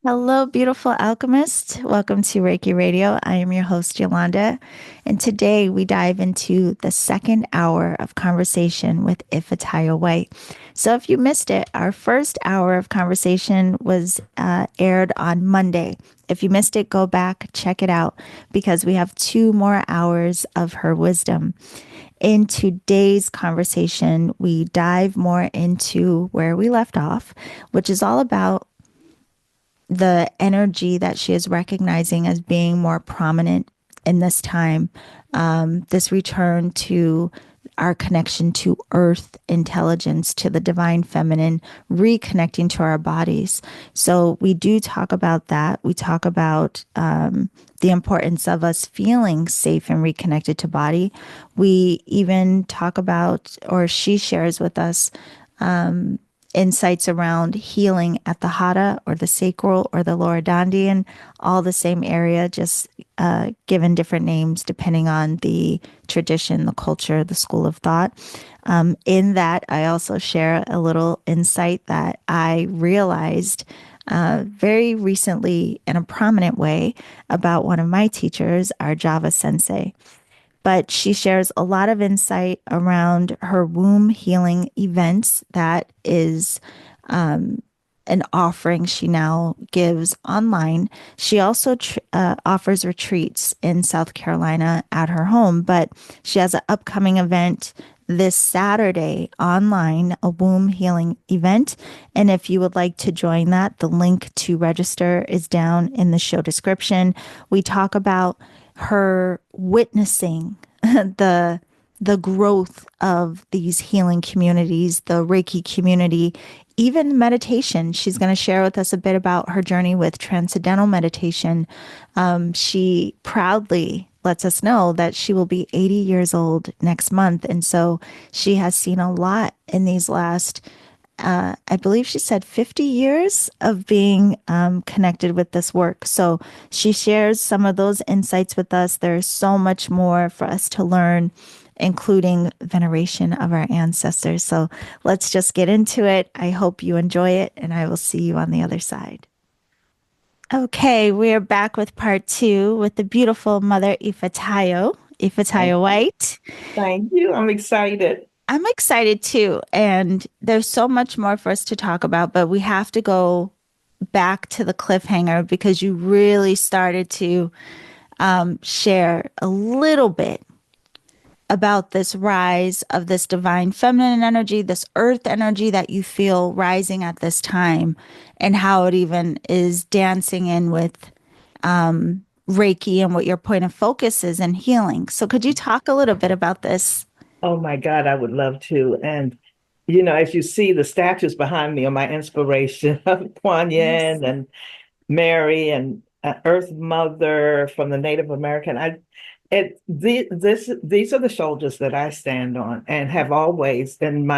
Hello, beautiful alchemist. Welcome to Reiki Radio. I am your host, Yolanda. And today we dive into the second hour of conversation with Ifetayo White. So if you missed it, our first hour of conversation was aired on Monday. If you missed it, go back, check it out, because we have 2 more hours of her wisdom. In today's conversation, we dive more into where we left off, which is all about the energy that she is recognizing as being more prominent in this time, this return to our connection to earth intelligence, to the divine feminine, reconnecting to our bodies. So we do talk about that. We talk about the importance of us feeling safe and reconnected to body. We even talk about, or she shares with us, insights around healing at the Hara or the sacral or the lower dandian, all the same area, just given different names depending on the tradition, the culture, the school of thought. In that, I also share a little insight that I realized very recently in a prominent way about one of my teachers, our Java sensei. But she shares a lot of insight around her womb healing events. That is an offering she now gives online. She also offers retreats in South Carolina at her home, but she has an upcoming event this Saturday online, a womb healing event. And if you would like to join that, the link to register is down in the show description. We talk about her witnessing the growth of these healing communities, the Reiki community, even meditation. She's going to share with us a bit about her journey with transcendental meditation. She proudly lets us know that she will be 80 years old next month. And so she has seen a lot in these last, I believe she said 50 years of being connected with this work. So she shares some of those insights with us. There's so much more for us to learn, including veneration of our ancestors. So let's just get into it. I hope you enjoy it, and I will see you on the other side. Okay, we're back with part two with the beautiful Mother Ifetayo, Thank Ifetayo you. White. Thank you. I'm excited. I'm excited too. And there's so much more for us to talk about, but we have to go back to the cliffhanger because you really started to share a little bit about this rise of this divine feminine energy, this earth energy that you feel rising at this time, and how it even is dancing in with Reiki and what your point of focus is in healing. So, could you talk a little bit about this? Oh my God, I would love to. And, as you see, the statues behind me are my inspiration of Kuan Yes. Yin and Mary and Earth Mother from the Native American. These are the shoulders that I stand on and have always in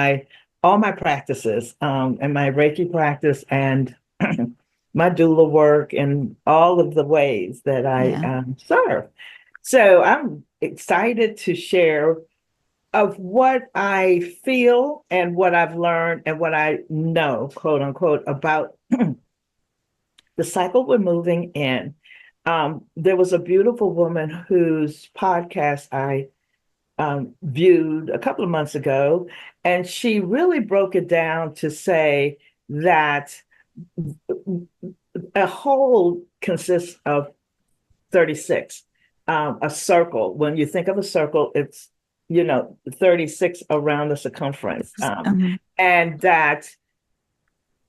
all my practices, and my Reiki practice and my doula work and all of the ways that I Yeah. serve. So I'm excited to share of what I feel and what I've learned and what I know, quote unquote, about the cycle we're moving in. There was a beautiful woman whose podcast I viewed a couple of months ago, and she really broke it down to say that a whole consists of 36. A circle, when you think of a circle, it's 36 around the circumference. And that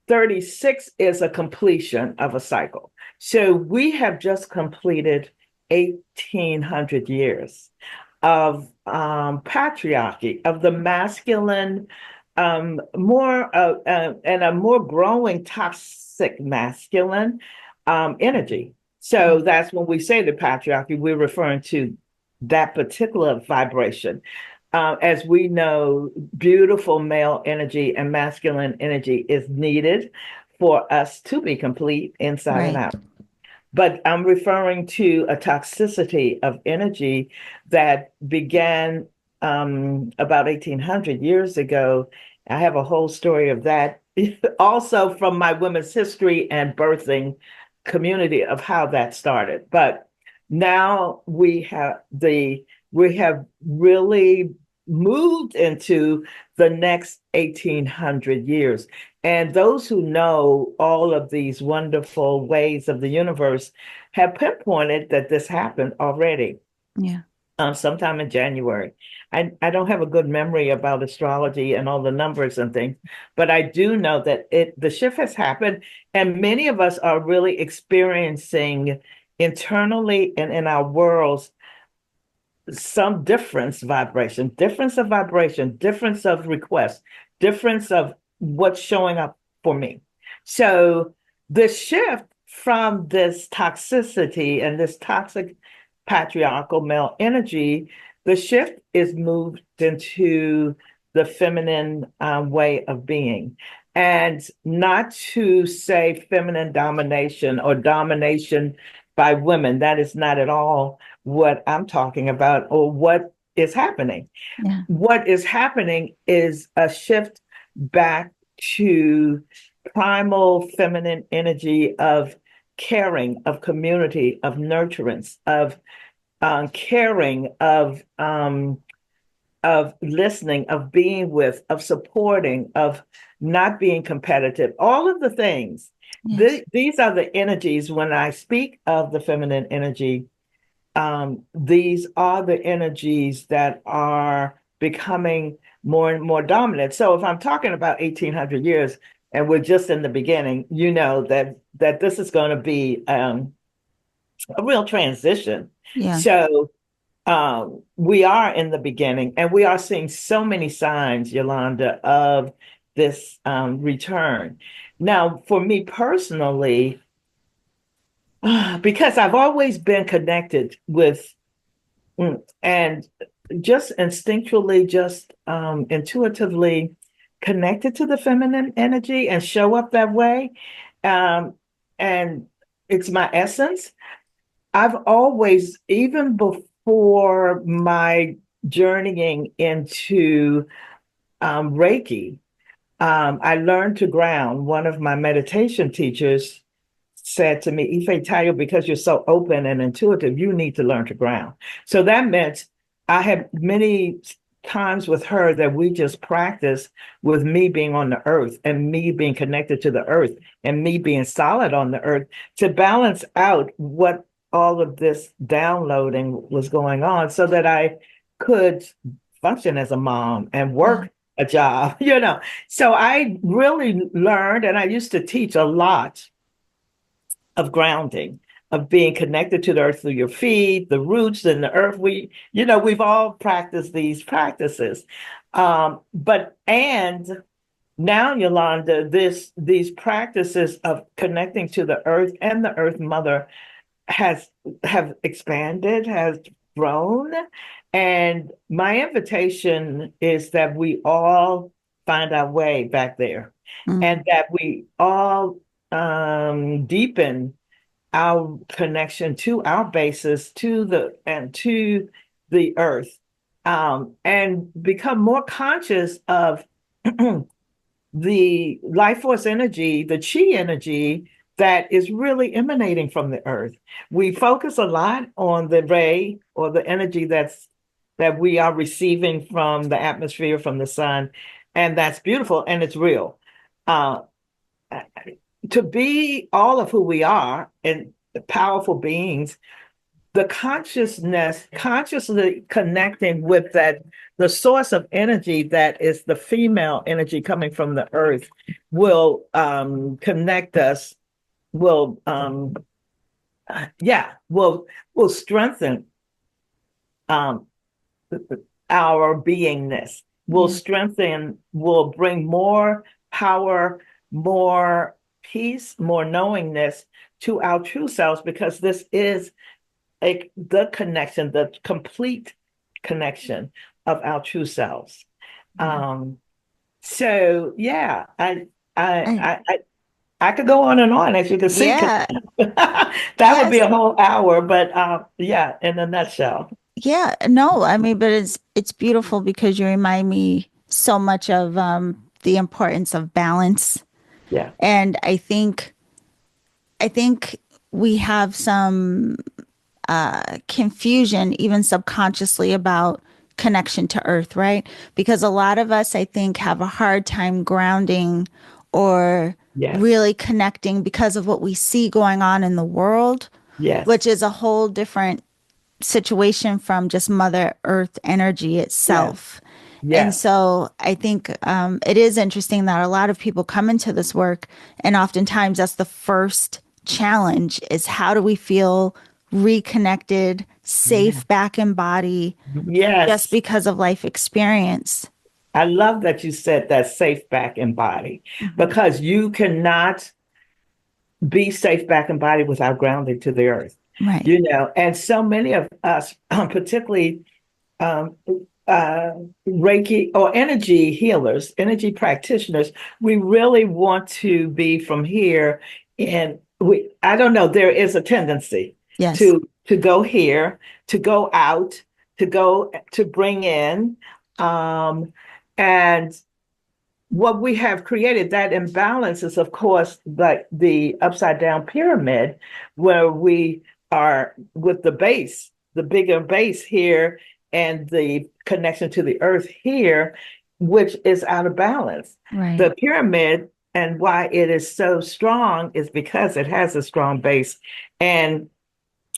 36 is a completion of a cycle. So we have just completed 1,800 years of patriarchy, of the masculine, more and a more growing toxic masculine energy. So that's when we say the patriarchy, we're referring to that particular vibration. As we know, beautiful male energy and masculine energy is needed for us to be complete inside and Right. out. But I'm referring to a toxicity of energy that began about 1,800 years ago. I have a whole story of that, also from my women's history and birthing community of how that started. But now we have really moved into the next 1800 years. And those who know all of these wonderful ways of the universe have pinpointed that this happened already Yeah. sometime in January. I don't have a good memory about astrology and all the numbers and things, but I do know that the shift has happened, and many of us are really experiencing internally and in our worlds some difference of vibration, difference of request, difference of what's showing up for me. So the shift from this toxicity and this toxic patriarchal male energy, the shift is moved into the feminine way of being. And not to say feminine domination or domination by women, that is not at all what I'm talking about or what is happening. Yeah. What is happening is a shift back to primal feminine energy of caring, of community, of nurturance, of caring, of listening, of being with, of supporting, of not being competitive. All of the things. Yes. These are the energies. When I speak of the feminine energy, these are the energies that are becoming more and more dominant. So if I'm talking about 1800 years and we're just in the beginning, you know that this is going to be a real transition. Yeah. So we are in the beginning, and we are seeing so many signs, Yolanda, of this return. Now, for me personally, because I've always been connected with and just instinctually, just intuitively connected to the feminine energy and show up that way. Um, and it's my essence. I've always, even before my journeying into Reiki, I learned to ground. One of my meditation teachers said to me, Ifetayo, because you're so open and intuitive, you need to learn to ground. So that meant I had many times with her that we just practiced with me being on the earth and me being connected to the earth and me being solid on the earth to balance out what all of this downloading was going on so that I could function as a mom and Yeah. work a job, you know. So I really learned, and I used to teach a lot of grounding, of being connected to the earth through your feet, the roots and the earth. We've all practiced these practices. But and now, Yolanda, these practices of connecting to the earth and the earth mother has have expanded, has grown. And my invitation is that we all find our way back there Mm. and that we all deepen our connection to our basis, to the earth, and become more conscious of the life force energy, the chi energy that is really emanating from the earth. We focus a lot on the ray or the energy that we are receiving from the atmosphere, from the sun, and that's beautiful and it's real. Uh, to be all of who we are and powerful beings, the consciously connecting with the source of energy that is the female energy coming from the earth will connect us, will, yeah, will strengthen um, our beingness, will Yeah. strengthen, will bring more power, more peace, more knowingness to our true selves, because this is the connection, the complete connection of our true selves. Yeah. Um, so yeah, I, I, I, I, I could go on and on, as you can see, 'cause yeah. that would be Yes. a whole hour, but yeah, in a nutshell. Yeah. No, I mean, but it's beautiful because you remind me so much of the importance of balance. Yeah. And I think we have some confusion, even subconsciously, about connection to earth, right? Because a lot of us, I think, have a hard time grounding or Yes. really connecting because of what we see going on in the world, which Yes. is a whole different situation from just Mother Earth energy Yes. itself. And Yes. so I think it is interesting that a lot of people come into this work, and oftentimes that's the first challenge is how do we feel reconnected, Yes. safe back in body, just Yes. because of life experience. I love that you said that safe back in body Mhm. because you cannot be safe back in body without grounding to the earth, Right. you know. And so many of us, particularly um, uh, Reiki or energy healers, energy practitioners, we really want to be from here. And I don't know, there is a tendency Yes. to go here, to go out, to go to bring in, um, and what we have created that imbalance is of course like the upside down pyramid where we are with the base, the bigger base here, and the connection to the earth here, which is out of balance. Right. The pyramid, and why it is so strong, is because it has a strong base, and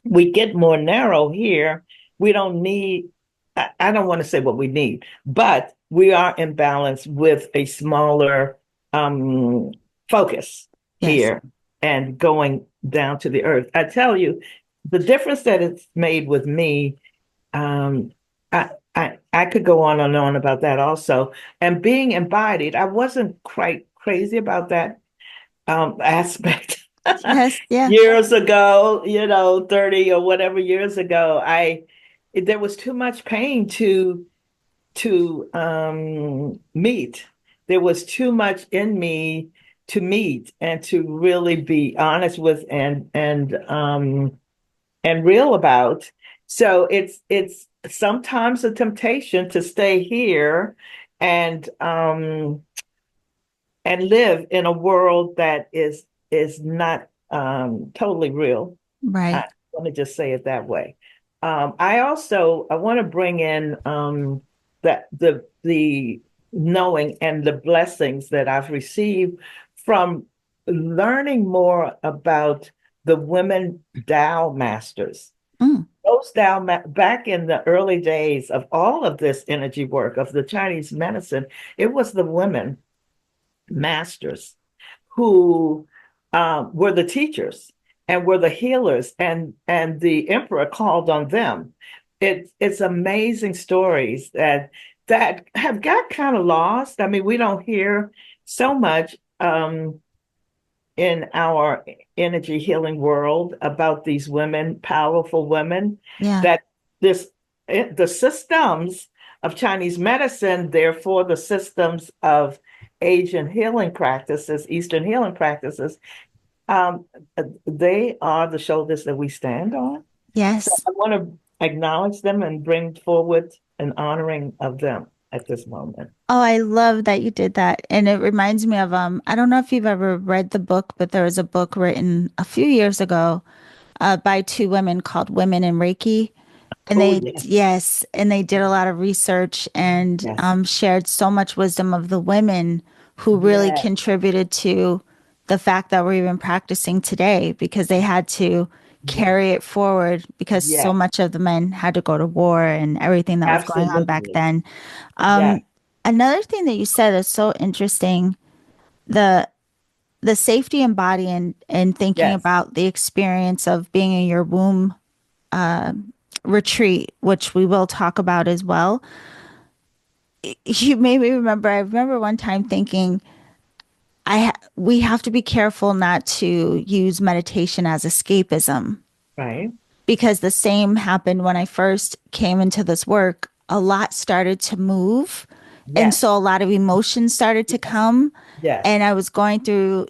we get more narrow here. We don't need, I don't want to say what we need, but we are in balance with a smaller um, focus Yes. here and going down to the earth. I tell you, the difference that it's made with me, um, I could go on and on about that also. And being embodied, I wasn't quite crazy about that aspect. Yes. Yeah. Years ago, you know, 30 or whatever years ago, there was too much pain to meet. There was too much in me to meet and to really be honest with and real about. So it's sometimes a temptation to stay here and um and live in a world that is not totally real. I Right. want to just say it that way. I want to bring in that the knowing and the blessings that I've received from learning more about the women Tao masters. Mm. Those back in the early days of all of this energy work of the Chinese medicine, it was the women masters who were the teachers and were the healers, and the emperor called on them. It's amazing stories that have got kind of lost. I mean, we don't hear so much in our energy healing world about these women, powerful women, Yeah. that this the systems of Chinese medicine, therefore the systems of Asian healing practices, Eastern healing practices, um, they are the shoulders that we stand on. So Yes. I want to acknowledge them and bring forward an honoring of them at this moment. Oh, I love that you did that. And it reminds me of I don't know if you've ever read the book, but there was a book written a few years ago by two women called Women in Reiki. And Oh, they, yes, yes, and they did a lot of research and yes, shared so much wisdom of the women who really yes, contributed to the fact that we're even practicing today because they had to yes, carry it forward because so yes, much of the men had to go to war and everything that was going on back absolutely. then. Yes, Another thing that you said is so interesting, the the safety in body and thinking yes, about the experience of being in your womb retreat, which we will talk about as well. You made me remember. I remember one time thinking, we have to be careful not to use meditation as escapism right. because the same happened when I first came into this work. A lot started to move, and Yes, so a lot of emotions started to yes, come. yes, And I was going through,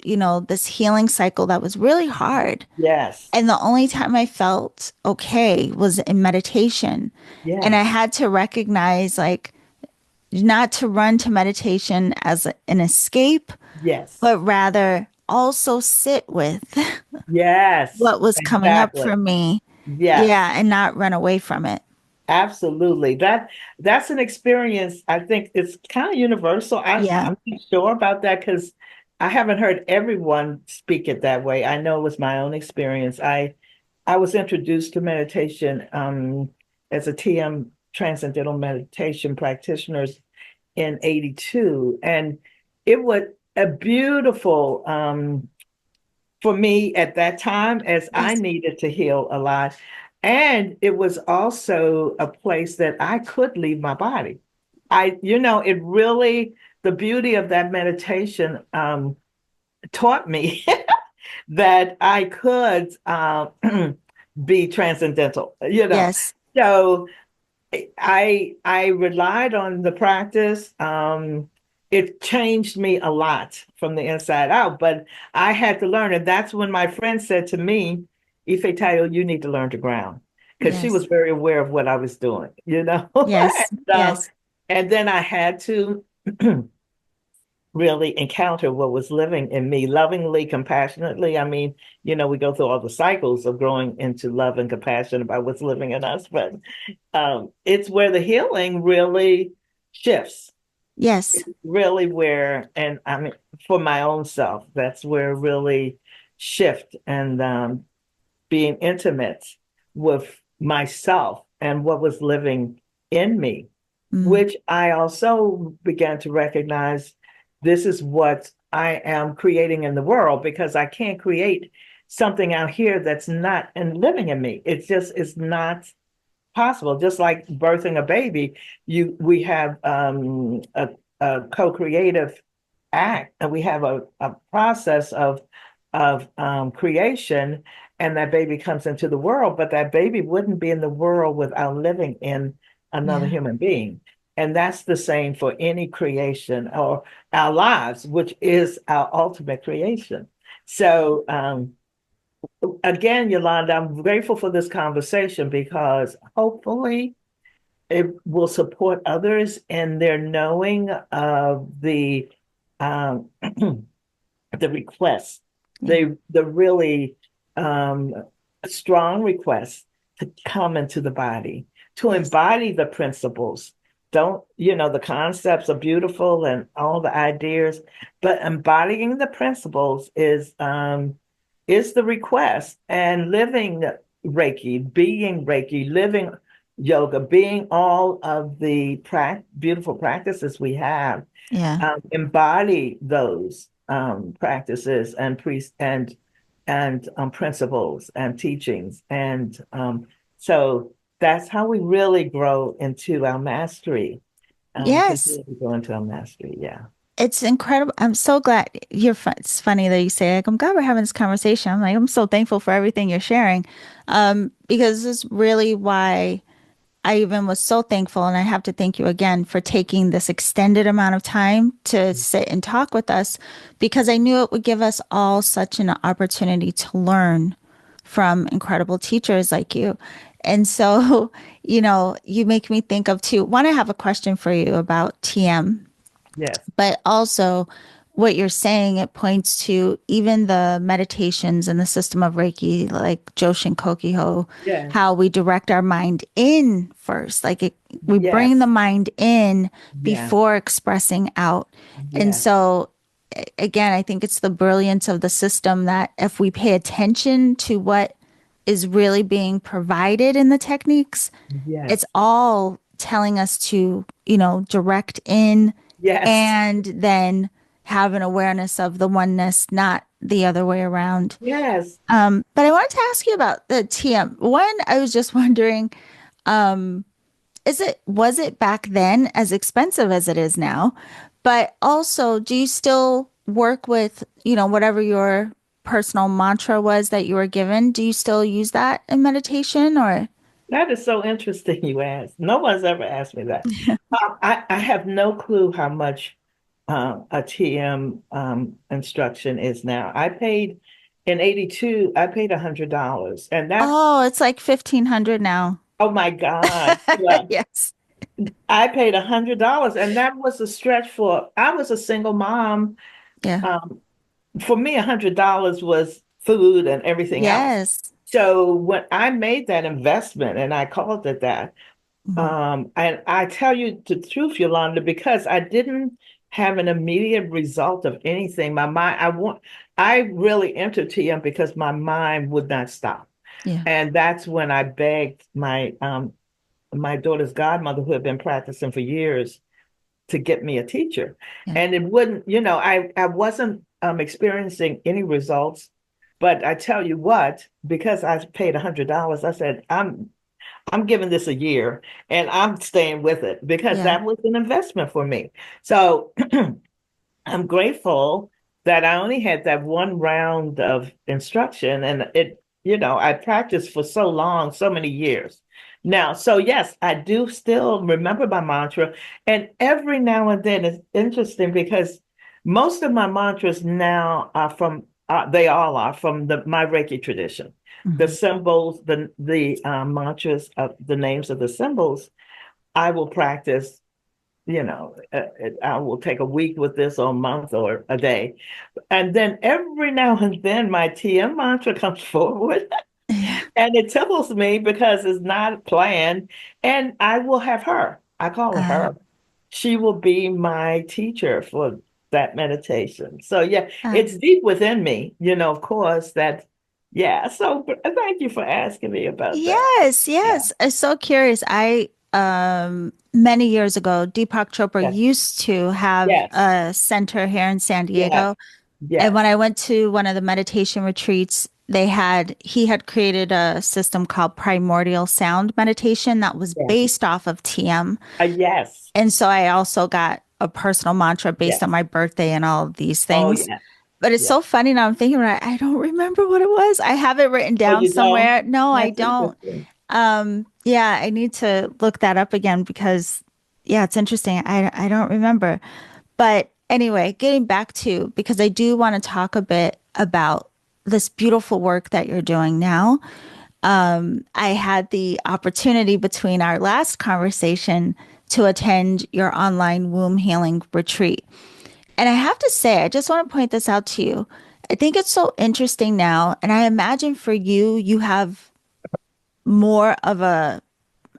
this healing cycle that was really hard. yes, And the only time I felt okay was in meditation. And I yes, had to recognize, like, not to run to meditation as an escape, yes, but rather also sit with Yes, what was coming up exactly. for me. Yes. Yeah, and not run away from it. Absolutely. That's an experience. I think it's kind of universal. Yeah. I'm not sure about that because I haven't heard everyone speak it that way. I know it was my own experience. I was introduced to meditation as a TM Transcendental Meditation practitioners in 82. And it was a beautiful for me at that time as I Yes. needed to heal a lot. And it was also a place that I could leave my body. It really, the beauty of that meditation taught me that I could be transcendental. Yes. So I relied on the practice. It changed me a lot from the inside out, but I had to learn. And that's when my friend said to me, Ifetayo, you need to learn to ground. Because she was Yes. very aware of what I was doing. Yes. Yes. And then I had to really encounter what was living in me lovingly, compassionately. I mean, we go through all the cycles of growing into love and compassion about what's living in us, but it's where the healing really shifts. Yes. It's really where, and I mean, for my own self, that's where really shift and being intimate with myself and what was living in me, Mm. which I also began to recognize this is what I am creating in the world because I can't create something out here that's not and living in me. It just is not possible. Just like birthing a baby, we have a co-creative act, and we have a process of creation, and that baby comes into the world. But that baby wouldn't be in the world without living in another Yeah. human being. And that's the same for any creation or our lives, which is our ultimate creation. So again, Yolanda, I'm grateful for this conversation because hopefully it will support others in their knowing of um, the requests, Yeah. the really um, strong requests to come into the body, to Yes. embody the principles. Don't, the concepts are beautiful and all the ideas, but embodying the principles is the request. And living Reiki, living yoga, being all of the beautiful practices we have Yeah. embody those practices and principles and teachings, and so that's how we really grow into our mastery. Yes. Continue to grow into our mastery. Yeah. It's incredible. I'm so glad it's funny that you say, like, I'm glad we're having this conversation. I'm like, I'm so thankful for everything you're sharing. Because this is really why I even was so thankful. And I have to thank you again for taking this extended amount of time to sit and talk with us because I knew it would give us all such an opportunity to learn from incredible teachers like you. And so, you make me think of too. One, I have a question for you about TM, Yes. but also what you're saying, it points to even the meditations and the system of Reiki, like Joshin Kokiho, Yes. how we direct our mind in first. We bring the Yes. mind in Yes. before expressing out. And Yes. so, again, I think it's the brilliance of the system that if we pay attention to what is really being provided in the techniques, it's Yes. all telling us to, direct in Yes. and then have an awareness of the oneness, not the other way around. Yes. But I wanted to ask you about the TM. One, I was just wondering, was it back then as expensive as it is now? But also, do you still work with, whatever your personal mantra was that you were given? Do you still use that in meditation or? That is so interesting you asked. No one's ever asked me that. I have no clue how much a TM instruction is now. I paid in 82, I paid $100. And that's, Oh, it's like 1,500 now. oh my God. Yeah. Yes. I paid $100. And that was a stretch I was a single mom Yeah. um, for me, $100 was food and everything else. Yes. So when I made that investment, and I called it that, Mhm. and I tell you the truth, Yolanda, because I didn't have an immediate result of anything. I really entered TM because my mind would not stop. Yeah. And that's when I begged my daughter's godmother, who had been practicing for years, to get me a teacher. Yeah. And it wouldn't, I wasn't experiencing any results. But I tell you what, because I paid $100, I said, I'm giving this a year and I'm staying with it because Yeah. that was an investment for me. So I'm grateful that I only had that one round of instruction, and I practiced for so long, so many years. Now, so yes, I do still remember my mantra. And every now and then it's interesting because most of my mantras now are they all are from my Reiki tradition. The Mhm. symbols, the mantras of the names of the symbols, I will practice, I will take a week with this or a month or a day. And then every now and then my TM mantra comes forward Yeah. and it tickles me because it's not planned. And I will have her, I call her Uh, her. She will be my teacher for that meditation. So, yeah, uh, it's deep within me, of course, yeah. So, thank you for asking me about that. yes, Yeah, yes. I'm so curious. I many years ago, Deepak Chopra yes, used to have yes, a center here in San yes, Diego. And when yes, I went to one of the meditation retreats, he had created a system called primordial sound meditation that was yes, based off of TM. yes, And so I also got a personal mantra based on yes. my birthday and all of these Oh, things. yeah. But it's Yeah. so funny now I'm thinking about it. I don't remember what it was. I have it written Oh, down you don't? somewhere. No, I That's don't. interesting. Yeah, I need to look that up again because yeah, it's interesting. I don't remember. But anyway, getting back to because I do want to talk a bit about this beautiful work that you're doing now. I had the opportunity between our last conversation to attend your online womb healing retreat. And I have to say, I just want to point this out to you. I think it's so interesting now. And I imagine for you, you have more of a,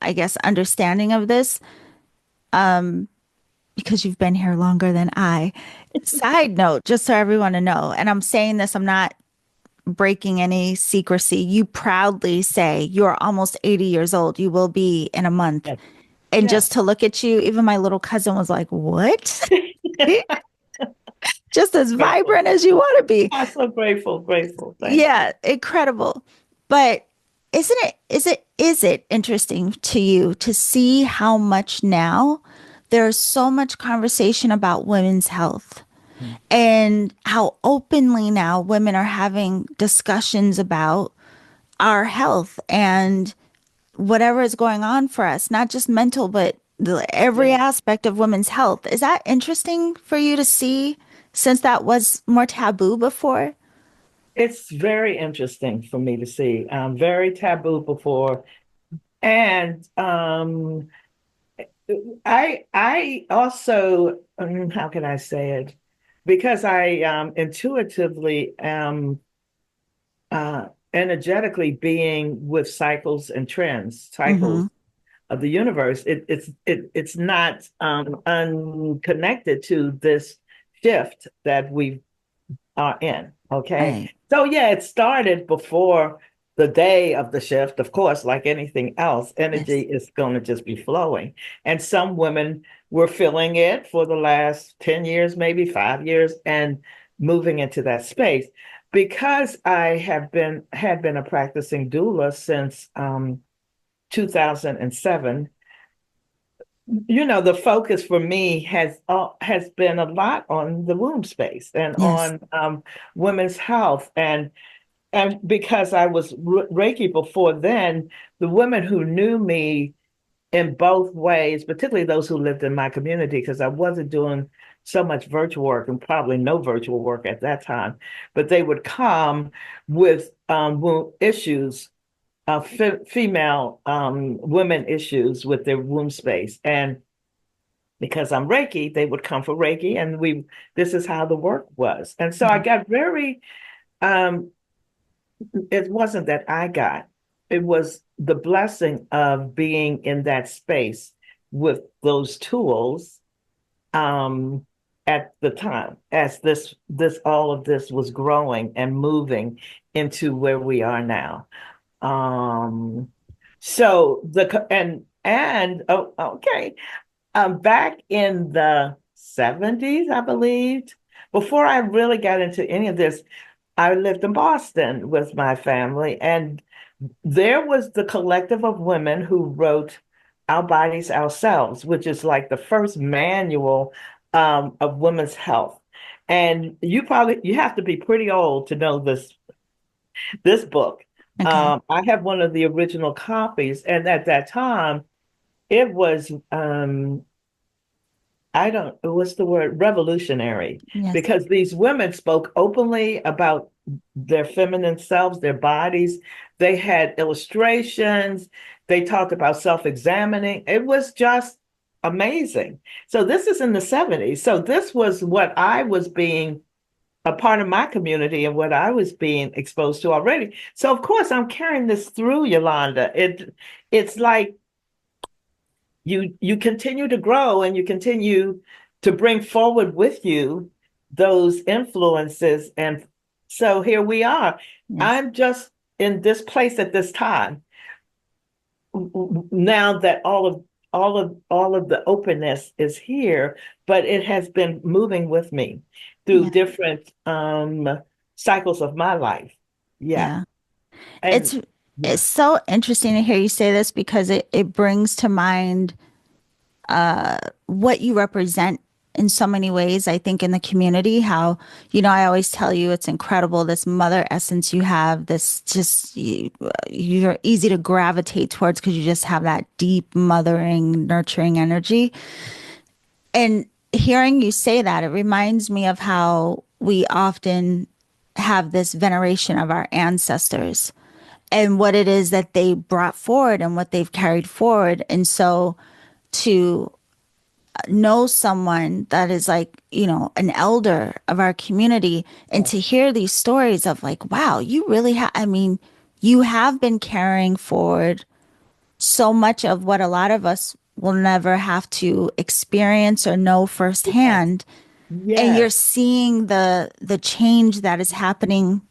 I guess, understanding of this because you've been here longer than I. Side note, just so everyone to know, and I'm saying this, I'm not breaking any secrecy. You proudly say you're almost 80 years old. You will be in a month. Yes. And Yes. just to look at you, even my little cousin was like, what? Just as Grateful. vibrant as you want to be. I'm so grateful, grateful. Thank you. Yeah, incredible. But is it interesting to you to see how much now there's so much conversation about women's health and how openly now women are having discussions about our health and whatever is going on for us, not just mental, but every Yeah. aspect of women's health. Is that interesting for you to see since that was more taboo before? It's very interesting for me to see. Very taboo before. And I also, how can I say it? Because I intuitively am energetically being with cycles and trends, Mm-hmm. cycles of the universe. It's not unconnected to this shift that we are in. Okay. Right. So yeah, it started before the day of the shift. Of course, like anything else, energy Yes. is going to just be flowing. And some women were feeling it for the last 10 years, maybe 5 years, and moving into that space. Because I had been a practicing doula since 2007. The focus for me has been a lot on the womb space and Yes. on women's health, and because I was Reiki before then, the women who knew me in both ways, particularly those who lived in my community, because I wasn't doing so much virtual work and probably no virtual work at that time, but they would come with womb issues, female women issues with their womb space. And because I'm Reiki, they would come for Reiki, and this is how the work was. And so I Yeah. got very, um, it wasn't that I got, it was the blessing of being in that space with those tools um, at the time as all of this was growing and moving into where we are now. Um, so okay, back in the 70s, I believed, before I really got into any of this, I lived in Boston with my family, and there was the collective of women who wrote Our Bodies, Ourselves, which is like the first manual of women's health. And you have to be pretty old to know this book. Okay. I have one of the original copies, and at that time, it was I don't, what's the word? Revolutionary, Yes. because these women spoke openly about their feminine selves, their bodies. They had illustrations. They talked about self-examining. It was just amazing. So this is in the 70s. So this was what I was being a part of my community and what I was being exposed to already. So of course I'm carrying this through, Yolanda. It's like you continue to grow and you continue to bring forward with you those influences. And so here we are. Yes. I'm just in this place at this time now that all of the openness is here, but it has been moving with me through Yeah. different cycles of my life. Yeah. Yeah. And It's yeah. it's so interesting to hear you say this because it brings to mind what you represent in so many ways. I think in the community, how, I always tell you it's incredible, this mother essence you have, this just, you're easy to gravitate towards because you just have that deep, mothering, nurturing energy. And hearing you say that, it reminds me of how we often have this veneration of our ancestors and what it is that they brought forward and what they've carried forward. And so to know someone that is like, an elder of our community and to hear these stories of like, wow, you really have, I mean, you have been carrying forward so much of what a lot of us will never have to experience or know Yes. firsthand. And you're Yes. seeing the change that is happening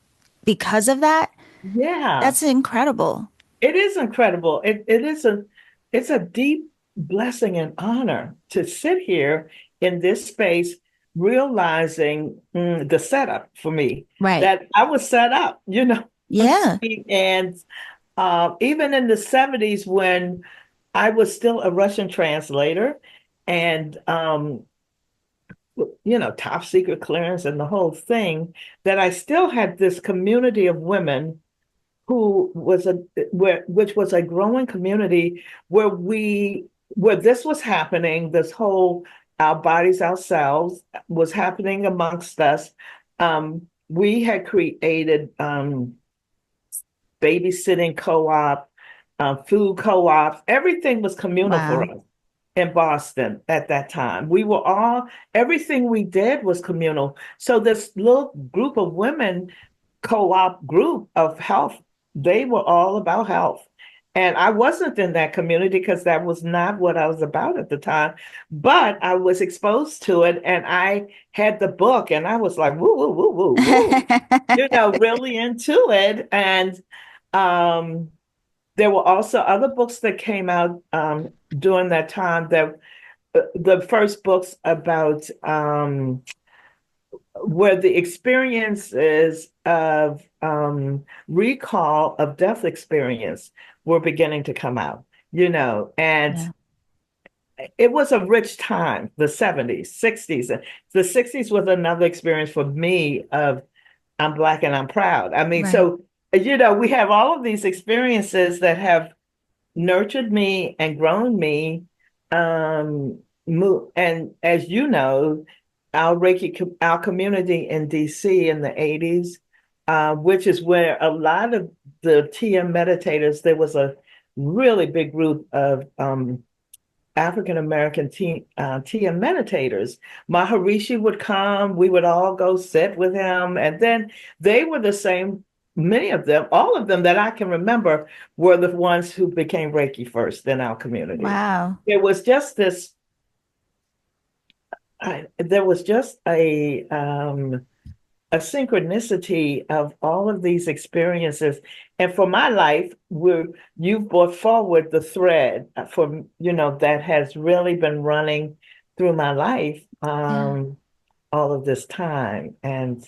because of that. Yeah. That's incredible. It is incredible. It's a deep blessing and honor to sit here in this space, realizing the setup for me Right. that I was set up, Yeah. and even in the 70s when I was still a Russian translator and top secret clearance and the whole thing, that I still had this community of women who was which was a growing community where this was happening, this whole our bodies ourselves was happening amongst us. We had created babysitting co-op, food co-ops. Everything was communal for Wow. us in Boston at that time. Everything we did was communal. So this little group of women, co-op group of health, they were all about health. And I wasn't in that community because that was not what I was about at the time. But I was exposed to it and I had the book and I was like, woo, woo, woo, woo, woo, really into it. And um, there were also other books that came out during that time that the first books about where the experiences of recall of death experience were beginning to come out, and Yeah. it was a rich time, the 70s, 60s. And the 60s was another experience for me of I'm Black and I'm proud. I mean, Right. so, we have all of these experiences that have nurtured me and grown me. And as you know, our community in DC in the 80s, which is where a lot of the TM meditators, there was a really big group of African American tea meditators. Maharishi would come, we would all go sit with him, and then they were the same. Many of them, all of them that I can remember, were the ones who became Reiki first in our community. Wow. It was just this. There was just a synchronicity of all of these experiences. And for my life, you've brought forward the thread for, that has really been running through my life Yeah. all of this time. And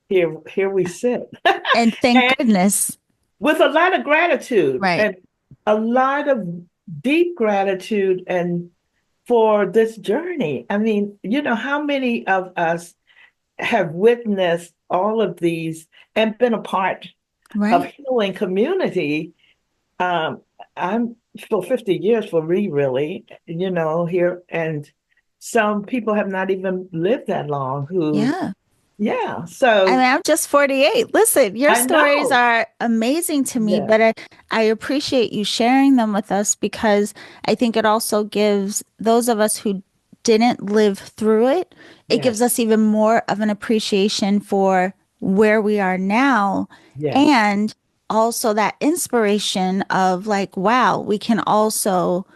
here we sit. And thank And goodness. with a lot of gratitude Right. and a lot of deep gratitude and for this journey. I mean, how many of us have witnessed all of these and been a part of Right. healing community. Um, I'm for 50 years for me, really, here. And some people have not even lived that long Yeah. yeah. I mean, So I'm just 48. Listen, your I stories know. are amazing to me, Yeah. but I appreciate you sharing them with us because I think it also gives those of us who didn't live through it, it gives Yes. us even more of an appreciation for where we are now Yes. and also that inspiration of like, wow, we can also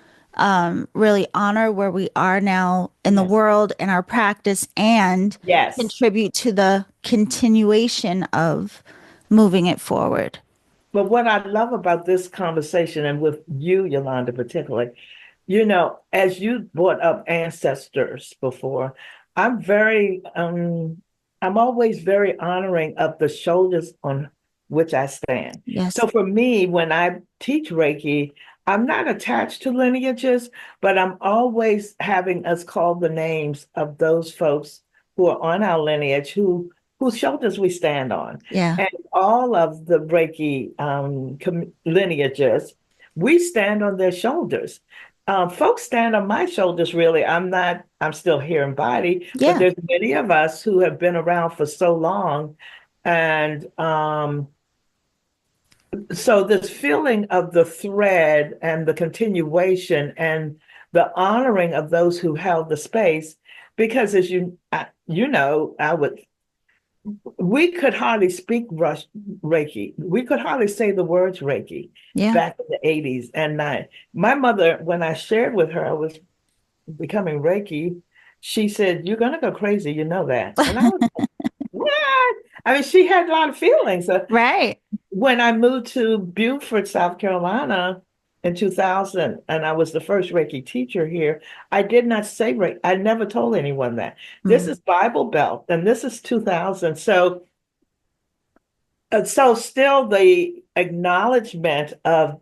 really honor where we are now in the Yes. world in our practice and Yes. contribute to the continuation of moving it forward. But what I love about this conversation, and with you, Yolanda, particularly, as you brought up ancestors before, I'm very, I'm always very honoring of the shoulders on which I stand. Yes. So for me, when I teach Reiki, I'm not attached to lineages, but I'm always having us call the names of those folks who are on our lineage whose shoulders we stand on. Yeah. And all of the Reiki lineages, we stand on their shoulders. Folks stand on my shoulders, really. I'm still here in body, but Yeah. there's many of us who have been around for so long. And so this feeling of the thread and the continuation and the honoring of those who held the space, because as I would we could hardly speak Reiki. We could hardly say the words Reiki Yeah. back in the 80s and 90s. My mother, when I shared with her I was becoming Reiki, she said, "You're going to go crazy, you know that." And I was like, "What?" I mean, she had a lot of feelings. Right. When I moved to Beaufort, South Carolina in 2000, and I was the first Reiki teacher here, I did not say Reiki. I never told anyone that. This Mm. is Bible Belt, and this is 2000. So still the acknowledgement of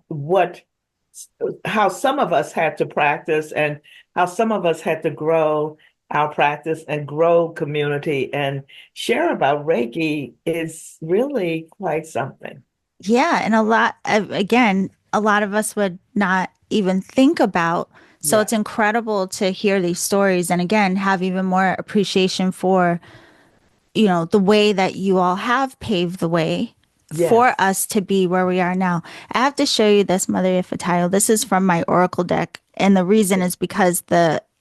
how some of us had to practice and how some of us had to grow our practice and grow community and share about Reiki is really quite something. Yeah. And again, a lot of us would not even think about. So Yeah. it's incredible to hear these stories and again, have even more appreciation for the way that you all have paved the way for Yes. us to be where we are now. I have to show you this, Mother Ifetayo. This is from my Oracle deck. And the reason is because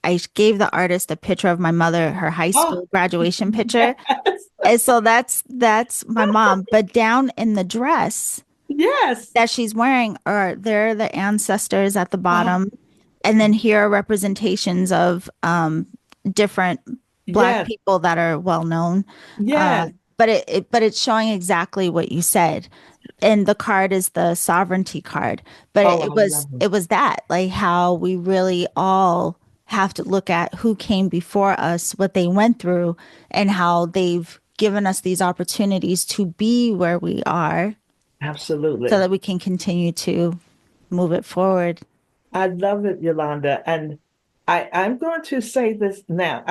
I gave the artist a picture of my mother, her high Oh, school graduation picture. yes. And so that's my mom. But down in the dress Yes. that she's wearing are there the ancestors at the Oh, bottom. And then here are representations of different Black yes. people that are well known. Uh, Yes. but it's showing exactly what you said. And the card is the sovereignty card. But Oh, I love it. it was that like how we really all have to look at who came before us, what they went through, and how they've given us these opportunities to be where we are so Absolutely. that we can continue to move it forward. I love it, Yolanda. And I'm going to say this now.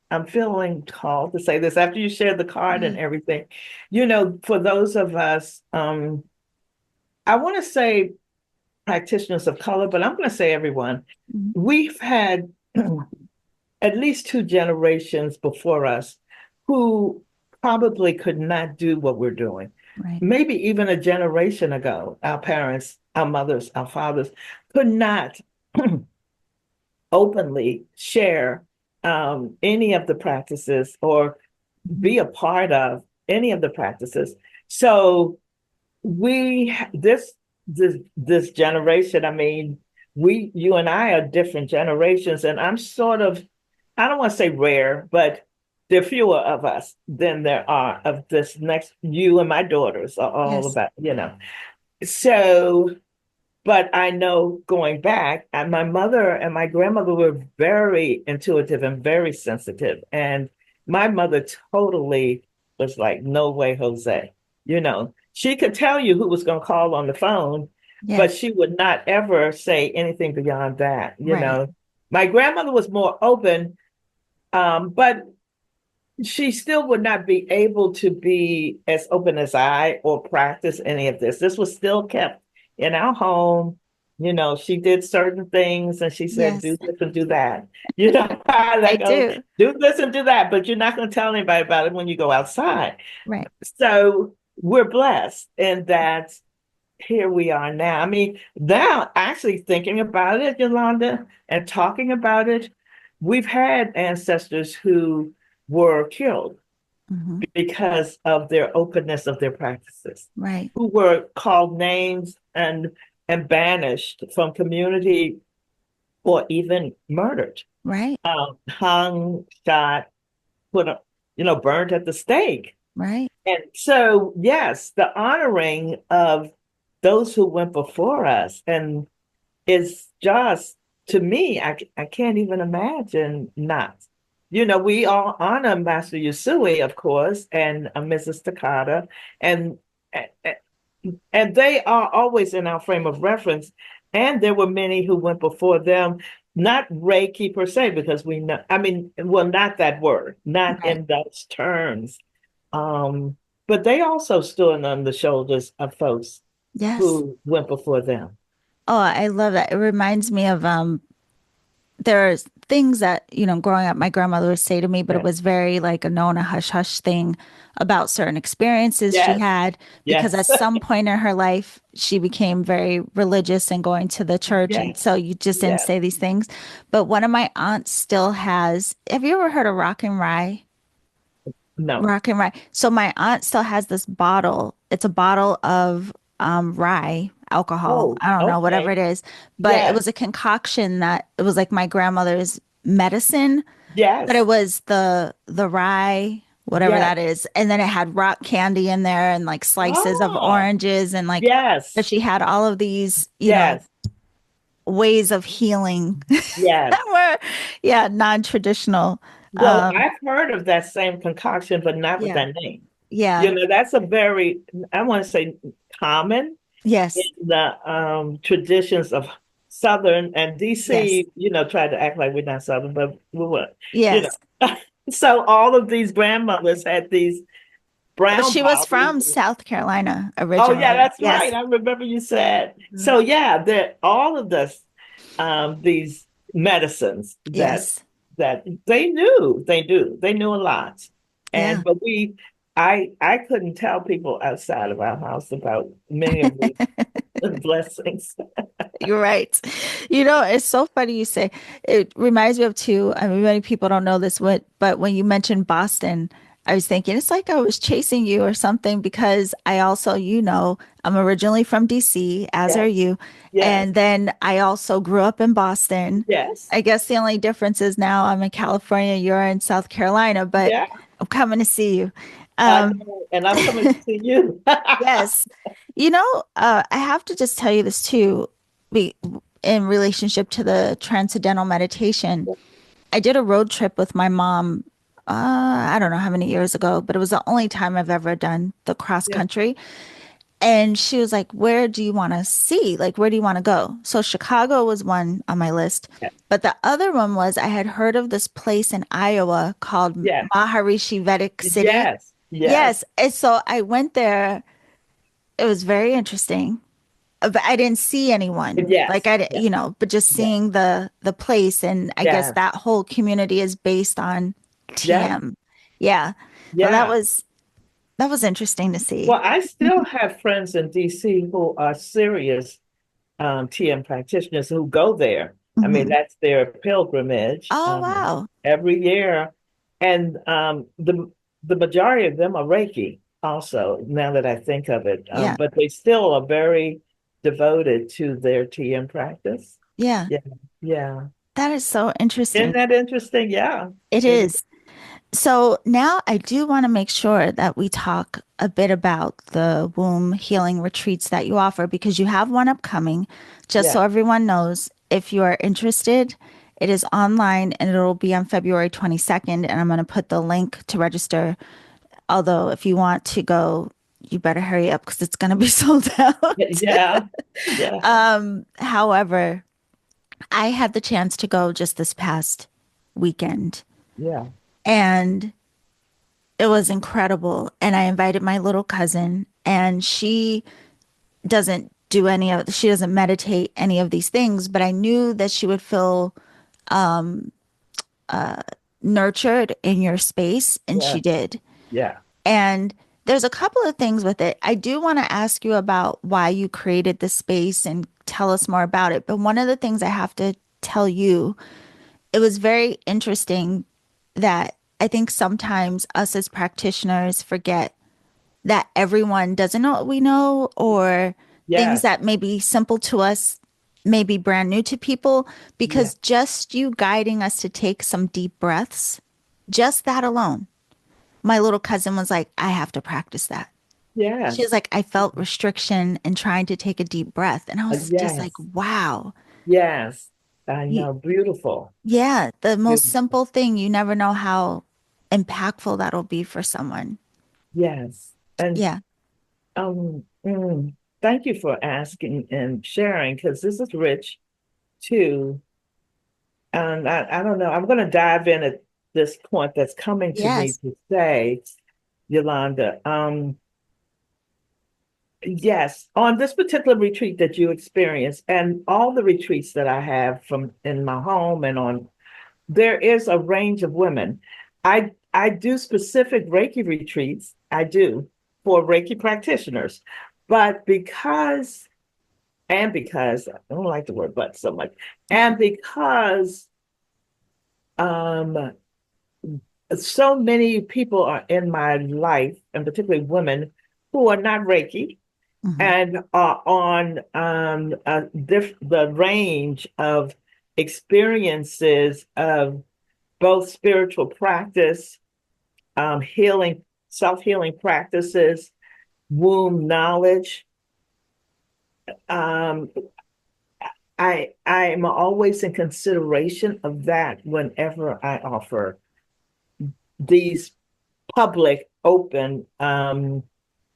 I'm feeling called to say this after you shared the card Yeah. and everything. For those of us, I want to say practitioners of color, but I'm going to say everyone. Mhm. We've had at least two generations before us who probably could not do what we're doing. Right. Maybe even a generation ago, our parents, our mothers, our fathers could not. openly share any of the practices or Mhm. be a part of any of the practices. So this generation, I mean, you and I are different generations, and I'm sort of, I don't want to say rare, but there are fewer of us than there are of this next. You and my daughters are all Yes. about, So, but I know going back, and my mother and my grandmother were very intuitive and very sensitive. And my mother totally was like, no way, Jose. She could tell you who was going to call on the phone, but Yes. she would not ever say anything beyond that. Right. My grandmother was more open, but she still would not be able to be as open as I or practice any of this. This was still kept in our home. She did certain things and she said, do Yes. this and do that. You know, how I that goes, do. do this and do that, but you're not going to tell anybody about it when you go outside. Right. So we're blessed in that here we are now. I mean, now actually thinking about it, Yolanda, and talking about it, we've had ancestors who were killed Hmm. because of their openness of their practices, Right. who were called names and banished from community or even murdered, Right. hung, shot, put up, burned at the stake. Right. And so, yes, the honoring of those who went before us and is just, to me, I can't even imagine not. We all honor Master Yusui, of course, and Mrs. Takata, and and they are always in our frame of reference. And there were many who went before them, not Reiki per se, because we know, I mean, well, not that word, not Right. in those terms. Um, but they also stood on the shoulders of folks Yes. who went before them. Oh, I love that. It reminds me of there's things that, growing up, my grandmother would say to me, but it Yes, was very like a known a hush hush thing about certain experiences she yes, had, because at yes, some point in her life, she became very religious and going to the church. And yes, so you just didn't yes. say these things. But one of my aunts still has, have you ever heard of rock and rye? No. Rock and rye. So my aunt still has this bottle. It's a bottle of rye alcohol. Oh, I don't know, whatever okay. it is. But it Yes, was a concoction that it was like my grandmother's medicine, but it yes, was the rye, whatever yes. that is. And then it had rock candy in there and like slices of Oh, oranges and like, but yes, she had all of these, yes, ways of healing that yes. were, yeah, non-traditional. Well, Um, I've heard of that same concoction, but not with yeah, that name. yeah, That's a very, I want to say, common in yes, the traditions of Southern and yes, DC, tried to act like we're not Southern, but we were, you yes. know. So all of these grandmothers had these Well, brown she was bottles. from South Carolina Oh yeah, originally. that's right. Yes. I remember you said. Mhm. So yeah, that all of this, these medicines Yes. that they knew a lot, Yeah. but I couldn't tell people outside of our house about many of these blessings. You're right. It's so funny you say. It reminds me of two. I mean, many people don't know this, but when you mentioned Boston, I was thinking it's like I was chasing you or something, because I also, I'm originally from DC, as are Yes, you. yes, And then I also grew up in Boston. yes. I guess the only difference is now I'm in California, you're in South Carolina, but Yeah, I'm coming to see you. I Um, know, and I'm coming to see you. Yes. I have to just tell you this too, be, in relationship to the transcendental meditation. I did a road trip with my mom, I don't know how many years ago, but it was the only time I've ever done the cross Yeah, country. And she was like, where do you want to see? Like, where do you want to go? So Chicago was one on my list. But the other one was I had heard of this place in Iowa called yes, Maharishi Vedic City. yes, yes, Yes. And so I went there. It was very interesting, but I didn't see anyone. Like yes, I, di- yes, but just yes, seeing the place, and I guess yes, that whole community is based on yes, TM. Yeah. So that yeah. was interesting to see. Well, I still have friends in DC who are serious TM practitioners who go there I mean, Hmm. that's their pilgrimage Oh, wow. every year. And the majority of them are Reiki also, now that I think of it. Yeah. But they still are very devoted to their TM practice. Yeah. Yeah, yeah. That is so Isn't interesting. that interesting? Yeah, It it is. is. So now I do want to make sure that we talk a bit about the womb healing retreats that you offer because you have one upcoming. Just so Yeah, everyone knows, if you are interested, it is online and it'll be on February 22nd. And I'm going to put the link to register. Although, if you want to go, you better hurry up because it's going to be sold out. yeah, yeah, However, I had the chance to go just this past weekend yeah, and it was incredible. And I invited my little cousin, and she she doesn't meditate any of these things, but I knew that she would feel nurtured in your space, and yeah, she did. yeah. And there's a couple of things with it. I do want to ask you about why you created the space and tell us more about it. But one of the things I have to tell you, it was very interesting that I think sometimes us as practitioners forget that everyone doesn't know what we know, or things Yes, that may be simple to us may be brand new to people, yeah, because just you guiding us to take some deep breaths, just that alone. My little cousin was like, I have to practice that. She was yes, like, I felt restriction in trying to take a deep breath. And I was just like, yes, wow. yes. I You, know. Beautiful, yeah, the most beautiful. simple thing, you never know how impactful that'll be for someone. Yes. And Yeah. thank you for asking and sharing because this is rich too. And I don't know, I'm going to dive in at this point that's coming to me Yes. to say, Yolanda. Yes, on this particular retreat that you experienced, and all the retreats that I have from in my home and on, there is a range of women. I do specific Reiki retreats. I do for Reiki practitioners, but because I don't like the word but so much, and because um so many people are in my life, and particularly women who are not Reiki Hmm. and are on the range of experiences of both spiritual practice, healing, self-healing practices, womb knowledge. Um, I am always in consideration of that whenever I offer these public, open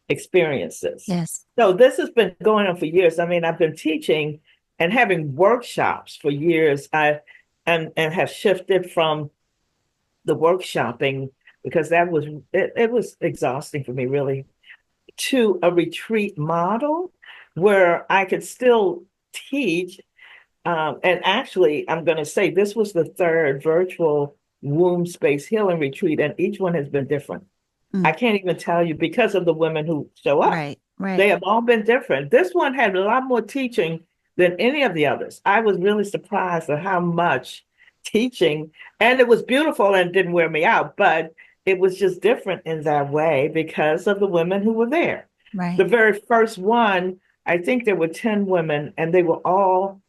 experiences. Yes. So this has been going on for years. I mean, I've been teaching and having workshops for years. I have shifted from the workshopping because it was exhausting for me really to a retreat model where I could still teach. And actually, I'm going to say this was the third virtual womb space healing retreat, and each one has been different. I Mm. can't even tell you because of the women who show up. Right. Right. They have all been different. This one had a lot more teaching than any of the others. I was really surprised at how much teaching, and it was beautiful and didn't wear me out, but it was just different in that way because of the women who were there. Right. The very first one, I think there were 10 women, and they were all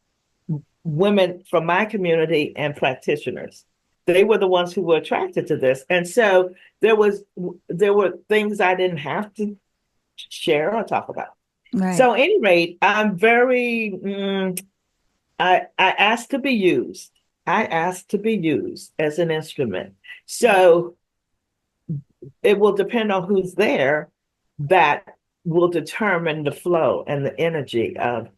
women from my community and practitioners. They were the ones who were attracted to this. And so there were things I didn't have to share or talk about. Right. So, at any rate, I'm very I asked to be used. I asked to be used as an instrument. So it will depend on who's there that will determine the flow and the energy of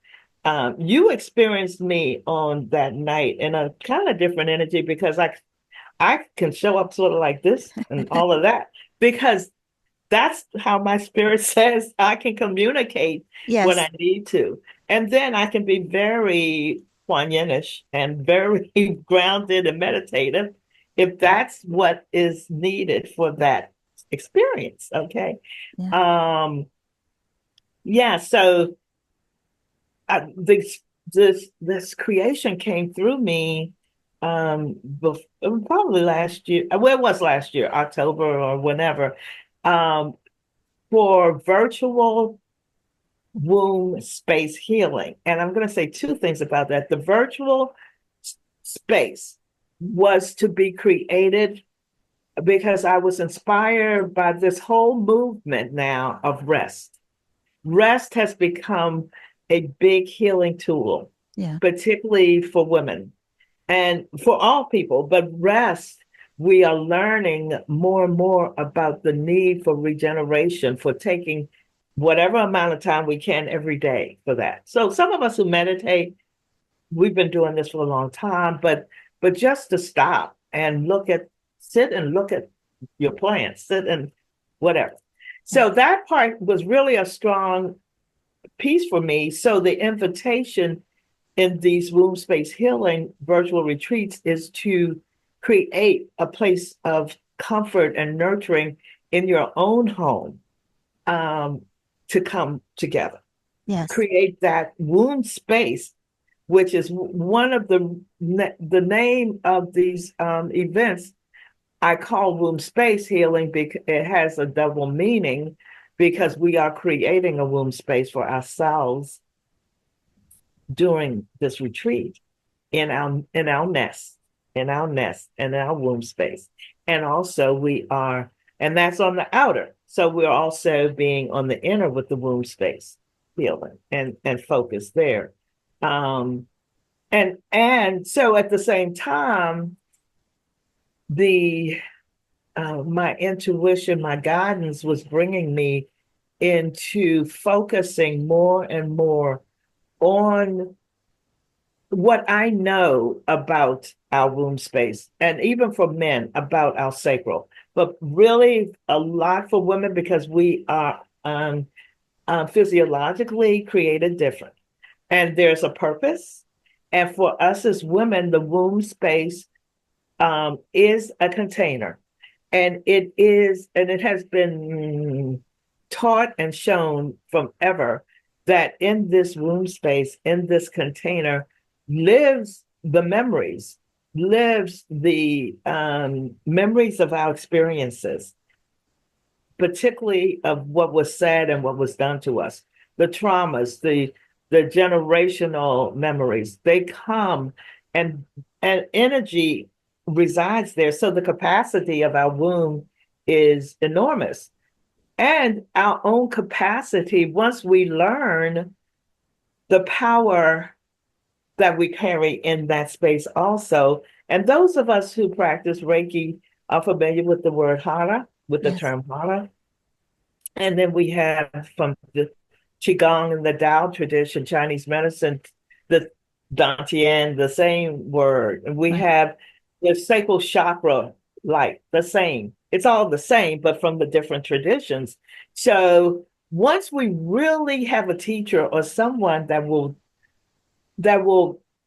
you experienced me on that night in a kind of different energy because I can show up sort of like this and all of that because that's how my spirit says I can communicate when I Yes. need to. And then I can be very poignantish and very grounded and meditative if that's what is needed for that experience. Okay. Yeah. Um, yeah, so the this creation came through me probably last year. Well, it was last year, October or whenever, um, for virtual womb space healing. And I'm going to say two things about that. The virtual space was to be created because I was inspired by this whole movement now of rest. Rest has become a big healing tool, Yeah. particularly for women and for all people. But rest, we are learning more and more about the need for regeneration, for taking whatever amount of time we can every day for that. So some of us who meditate, we've been doing this for a long time, but just to stop and sit and look at your plants, sit and whatever. So that part was really a strong piece for me. So the invitation in these womb space healing virtual retreats is to create a place of comfort and nurturing in your own home, to come together. Yes. Create that womb space, which is one of the name of these events. I call womb space healing because it has a double meaning, because we are creating a womb space for ourselves during this retreat in our nest, in our womb space. And also and that's on the outer. So we're also being on the inner with the womb space healing and focus there. And so at the same time, the my intuition, my guidance was bringing me into focusing more and more on what I know about our womb space, and even for men about our sacral, but really a lot for women because we are physiologically created different, and there's a purpose. And for us as women, the womb space is a container, and it has been taught and shown from ever that in this womb space, in this container, lives the memories, lives the memories of our experiences, particularly of what was said and what was done to us, the traumas, the generational memories. They come, and energy resides there. So the capacity of our womb is enormous. And our own capacity, once we learn the power that we carry in that space also. And those of us who practice Reiki are familiar with the word hara, with the Yes. term hara. And then we have from the Qigong and the Tao tradition, Chinese medicine, the Dantian, the same word. And we Right. have the sacral chakra light, the same. It's all the same, but from the different traditions. So once we really have a teacher or someone that will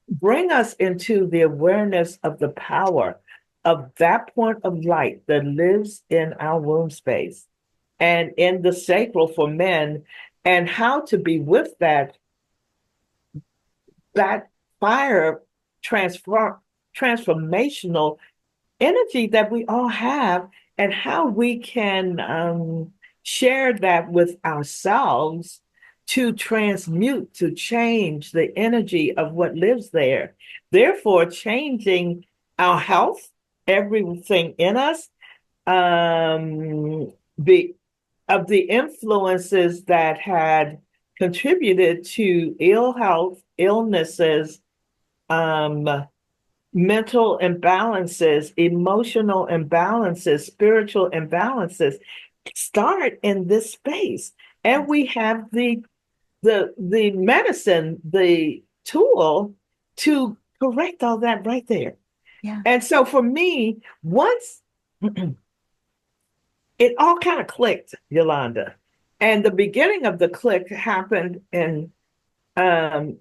bring us into the awareness of the power of that point of light that lives in our womb space and in the sacral for men, and how to be with that fire transformational energy that we all have, and how we can share that with ourselves to transmute, to change the energy of what lives there, therefore changing our health, everything in us, the of the influences that had contributed to ill health, illnesses, um, mental imbalances, emotional imbalances, spiritual imbalances start in this space. And we have the medicine, the tool to correct all that right there. Yeah. And so for me, once it all kind of clicked, Yolanda. And the beginning of the click happened um,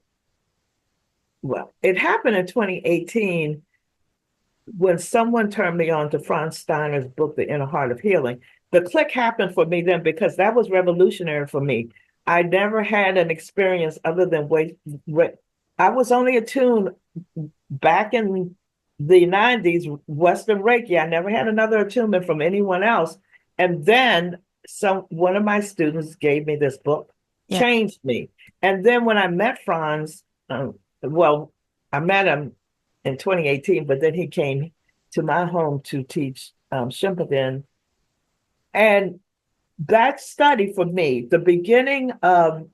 it happened in 2018 when someone turned me on to Franz Steiner's book, The Inner Heart of Healing. The click happened for me then because that was revolutionary for me. I never had an experience other than I was only attuned back in the 90s, Western Reiki. I never had another attunement from anyone else. And then one of my students gave me this book, Yeah. changed me. And then when I met Franz, well, I met him in 2018, but then he came to my home to teach Shimpavin. And that study for me, the beginning of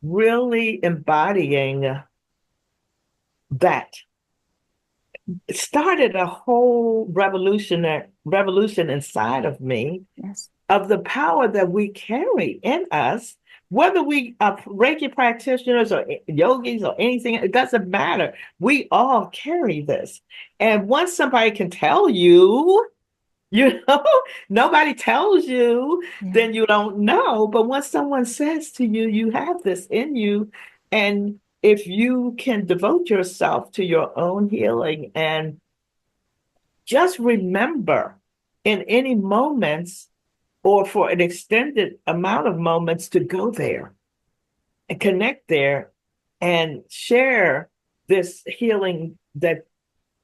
really embodying that, it started a whole revolution inside of me Yes. of the power that we carry in us, whether we are Reiki practitioners or yogis or anything, it doesn't matter. We all carry this. And once somebody can tell you, you know, nobody tells you, Yeah. then you don't know. But once someone says to you, you have this in you, and if you can devote yourself to your own healing and just remember in any moments or for an extended amount of moments to go there and connect there and share this healing, that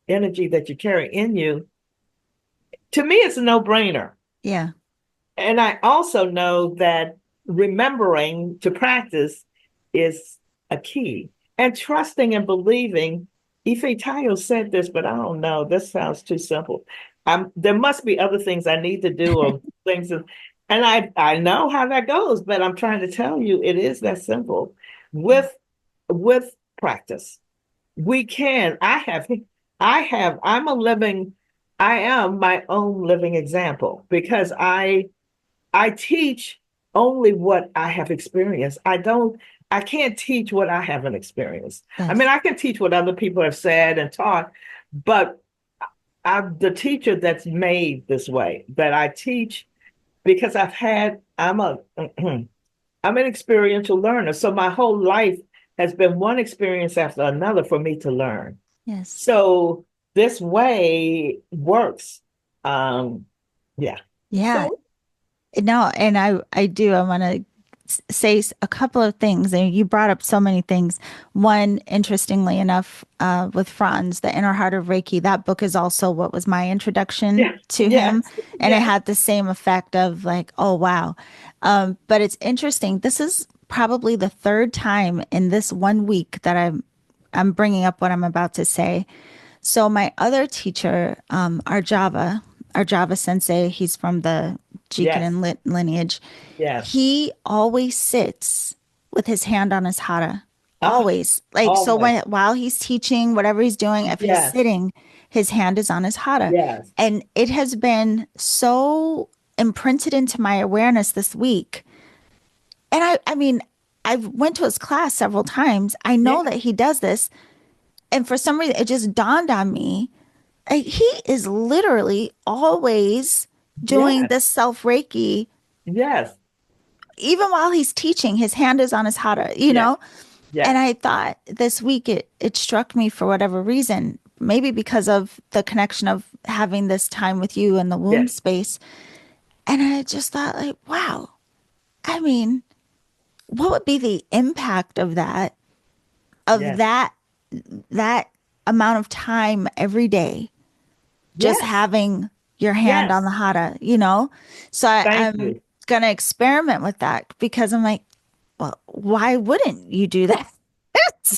energy that you carry in you, to me, it's a no-brainer. Yeah. And I also know that remembering to practice is a key. And trusting and believing. Ifetayo said this, but I don't know. This sounds too simple. There must be other things I need to do or things. And I know how that goes, but I'm trying to tell you it is that simple. With practice, we can. I'm a living, I am my own living example because I teach only what I have experienced. I can't teach what I haven't experienced. I mean, Yes. I can teach what other people have said and taught, but I'm the teacher that's made this way, that I teach because I'm an experiential learner. So my whole life has been one experience after another for me to learn. Yes. So this way works. Um, yeah. Yeah. So No, and I do. I want to say a couple of things. And you brought up so many things. One, interestingly enough, with Franz, The Inner Heart of Reiki, that book is also what was my introduction yeah, to him. yes, And it yes, had the same effect of like, oh, wow. But it's interesting. This is probably the third time in this 1 week that I'm bringing up what I'm about to say. So my other teacher, our Java sensei, he's from the yes, Jiken lineage. yes. He always sits with his hand on his hara. Uh, Always. Like so always. while he's teaching, whatever he's doing, if he's Yes, sitting, his hand is on his hara. yes. And it has been so imprinted into my awareness this week. And I mean, I went to his class several times. I Yeah, know that he does this. And for some reason, it just dawned on me. He is literally always doing yes, this self Reiki. yes, Even while he's teaching, his hand is on his hara, yes, And yes, I thought this week it struck me for whatever reason, maybe because of the connection of having this time with you in the womb yes, space. And I just thought, like, wow, I mean, what would be the impact of yes, that amount of time every day, just yes, having your hand on yes. the hara? So Thank I'm you. gonna experiment with that because I'm like, well, why wouldn't you do that?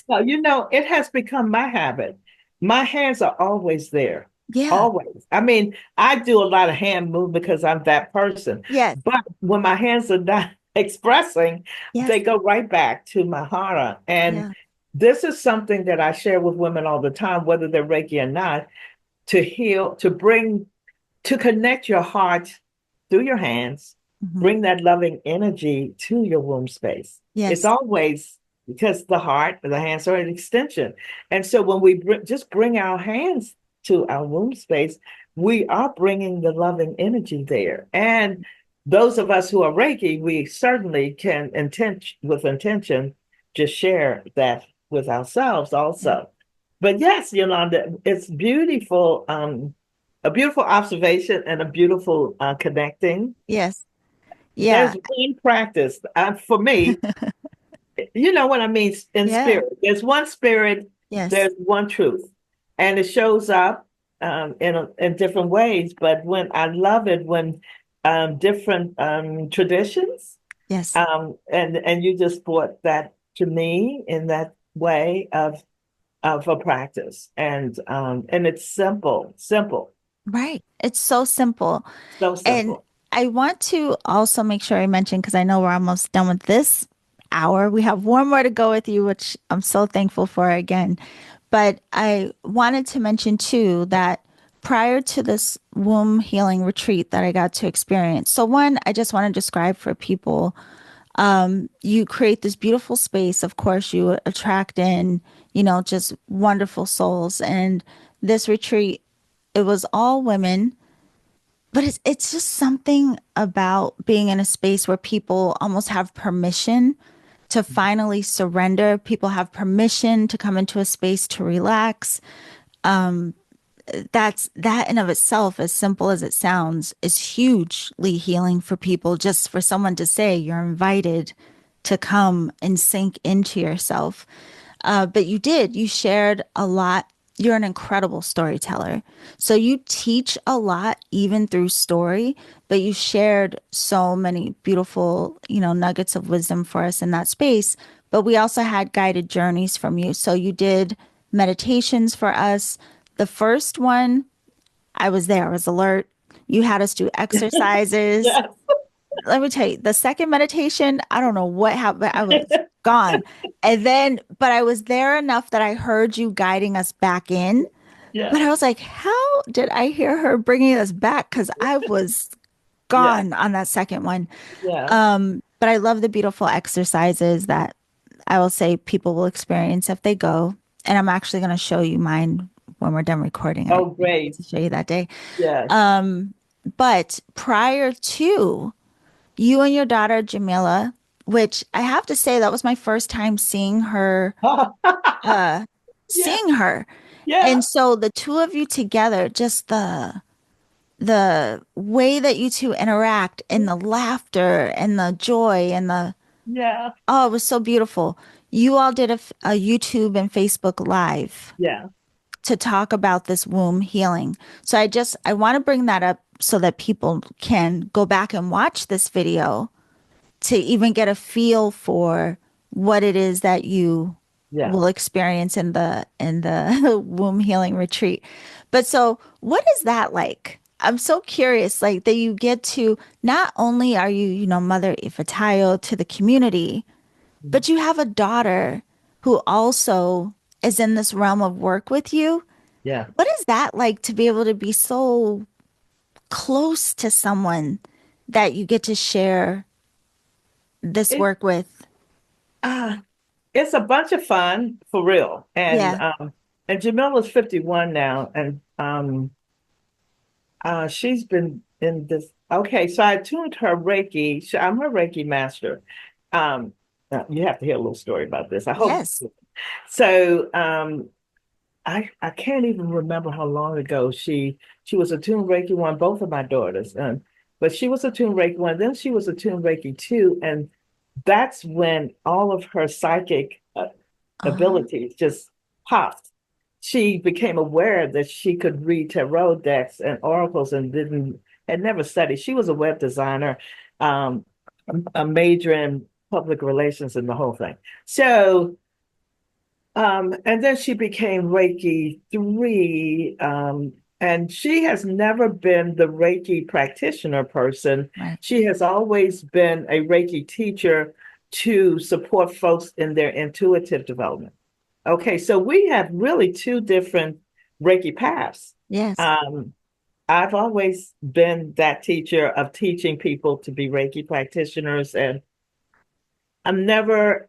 Well, it has become my habit. My hands are always there, Yeah. always. I mean, I do a lot of hand move because I'm that person. Yes. But when my hands are not expressing, they Yes. go right back to my hara. And Yeah. this is something that I share with women all the time, whether they're Reiki or not, to heal, to connect your heart through your hands, Mhm. bring that loving energy to your womb space. It's Yes. always because the hands are an extension. And so when we just bring our hands to our womb space, we are bringing the loving energy there. And those of us who are Reiki, we certainly can with intention, just share that with ourselves Yeah. also. But yes, Yolanda, it's beautiful. A beautiful observation and a beautiful connecting. Yes. There's Yeah. one practice for me. you know what I mean, in Yeah. spirit. There's one spirit, Yes. there's one truth, and it shows up in different ways. But when I love it when different traditions, Yes. and you just brought that to me in that way of a practice, and it's simple, simple, Right. It's so simple. so And simple. I want to also make sure I mention, because I know we're almost done with this hour. We have one more to go with you, which I'm so thankful for again. But I wanted to mention too that prior to this womb healing retreat that I got to experience. So, one, I just want to describe for people, you create this beautiful space. Of course, you attract in, just wonderful souls. And this retreat, it was all women, but it's just something about being in a space where people almost have permission to finally surrender. People have permission to come into a space to relax. That in of itself, as simple as it sounds, is hugely healing for people. Just for someone to say you're invited to come and sink into yourself. But you shared a lot. You're an incredible storyteller. So you teach a lot, even through story, but you shared so many beautiful, nuggets of wisdom for us in that space. But we also had guided journeys from you. So you did meditations for us. The first one, I was there, I was alert. You had us do exercises. Yes, Let me tell you, the second meditation, I don't know what happened. I was gone. And then, but I was there enough that I heard you guiding us back in. But I yes, was like, how did I hear her bringing us back? Because I was yes, gone on that second one. yes. But I love the beautiful exercises that I will say people will experience if they go. And I'm actually going to show you mine when we're done recording. I Oh, can't wait great. to show you that day. Yes. But prior to you and your daughter Jamila, which I have to say that was my first time seeing her, uh, Yeah, seeing her. yeah, And so the two of you together, just the way that you two interact and the laughter and the joy and the yeah, oh, it was so beautiful. You all did a YouTube and Facebook live yeah, to talk about this womb healing. So I want to bring that up so that people can go back and watch this video to even get a feel for what it is that you yeah. will experience in the womb healing retreat. But so what is that like? I'm so curious, like that you get to not only are you, Mother Ifetayo to the community, but you have a daughter who also is in this realm of work with you. Yeah. What is that like to be able to be so close to someone that you get to share this It work with? uh it's a bunch of fun for real. Yeah. And Jamila's 51 now, and she's been in this. Okay, so I tuned her Reiki. I'm her Reiki master. You have to hear a little story about this. I hope. Yes. So I can't even remember how long ago she was attuned Reiki one, both of my daughters, but she was attuned Reiki one, then she was attuned Reiki two, and that's when all of her psychic Oh, abilities just popped. She became aware that she could read tarot decks and oracles and didn't had never studied. She was a web designer, um, a major in public relations and the whole thing. So and then she became Reiki 3. And she has never been the Reiki practitioner person. right. She has always been a Reiki teacher to support folks in their intuitive development. Okay, so we have really two different Reiki paths. Yes. Um, I've always been that teacher of teaching people to be Reiki practitioners, and I'm never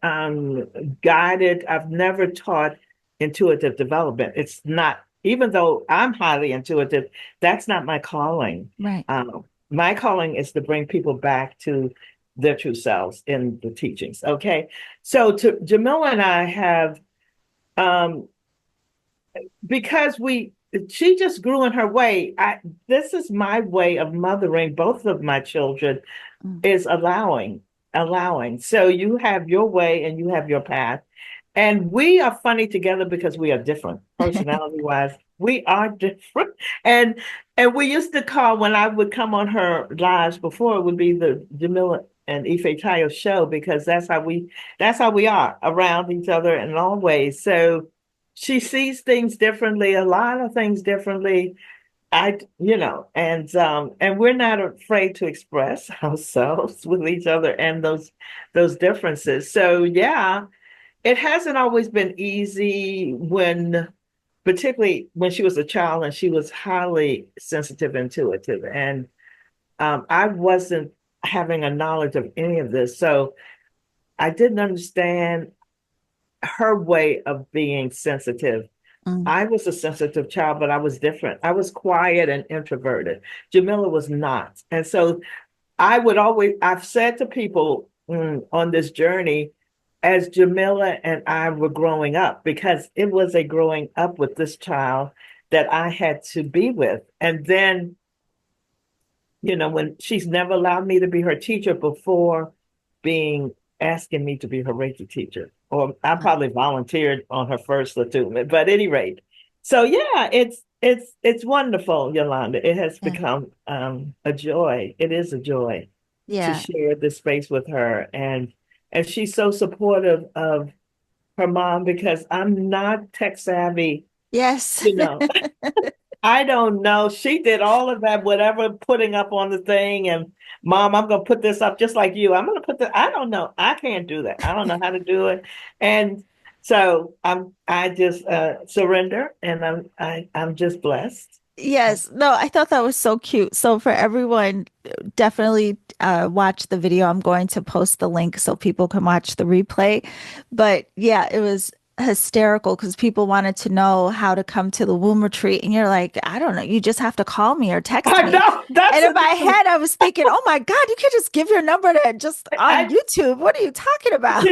guided, I've never taught intuitive development. It's not, even though I'm highly intuitive, that's not my calling. Right. My calling is to bring people back to their true selves in the teachings. Okay. So to Jamila and I have, um, because she just grew in her way. This is my way of mothering both of my children Mm. is allowing. allowing. So you have your way and you have your path. And we are funny together because we are different personality wise. We are different. And and we used to call when I would come on her lives before it would be the Jamila and Ifetayo show because that's how we are around each other in all ways. So she sees things differently, a lot of things differently. And we're not afraid to express ourselves with each other and those differences. So yeah, it hasn't always been easy particularly when she was a child and she was highly sensitive, intuitive, and I wasn't having a knowledge of any of this, so I didn't understand her way of being sensitive. Mm, I was a sensitive child, but I was different. I was quiet and introverted. Jamila was not. And so I've said to people on this journey, as Jamila and I were growing up, because it was a growing up with this child that I had to be with. And then, when she's never allowed me to be her teacher before being asking me to be her Reiki teacher, or I wow. probably volunteered on her first attunement, but at any rate. So yeah, it's wonderful, Yolanda. It has Yeah. become a joy. It is a joy to Yeah. share this space with her, and she's so supportive of her mom because I'm not tech savvy, Yes. you know. I don't know. She did all of that, whatever, putting up on the thing, and mom, I'm gonna put this up just like you. I'm gonna put I don't know. I can't do that. I don't know how to do it. And so I just surrender, and I'm just blessed. Yes. No, I thought that was so cute. So for everyone, definitely watch the video. I'm going to post the link so people can watch the replay. But yeah, it was hysterical because people wanted to know how to come to the womb retreat. And you're like, I don't know. You just have to call me or text I me. know that's And in my another. head, I was thinking, oh my God, you can't just give your number to just on I YouTube. What are you talking about?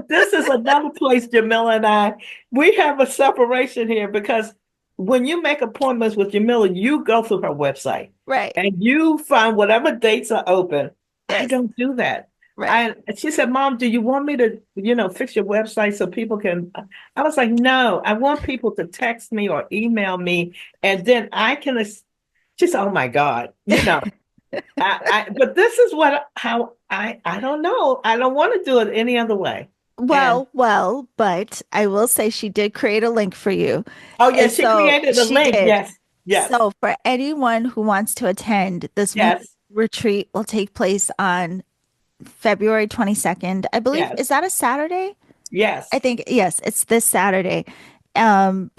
This is another place, Jamila and I, we have a separation here because when you make appointments with Jamila, you go through her website Right. and you find whatever dates are open. I Yes. don't do that. Right. She said, Mom, do you want me to, fix your website so people can? I was like, no, I want people to text me or email me and then I can. She said, oh my God, but this is how I don't know. I don't want to do it any other way. And But I will say she did create a link for you. oh yeah, And she so created a she link. did. Yes, yes, So for anyone who wants to attend, this womb yes, retreat will take place on February 22nd. I believe, yes, is that a Saturday? I yes, think, yes, it's this Saturday. Um,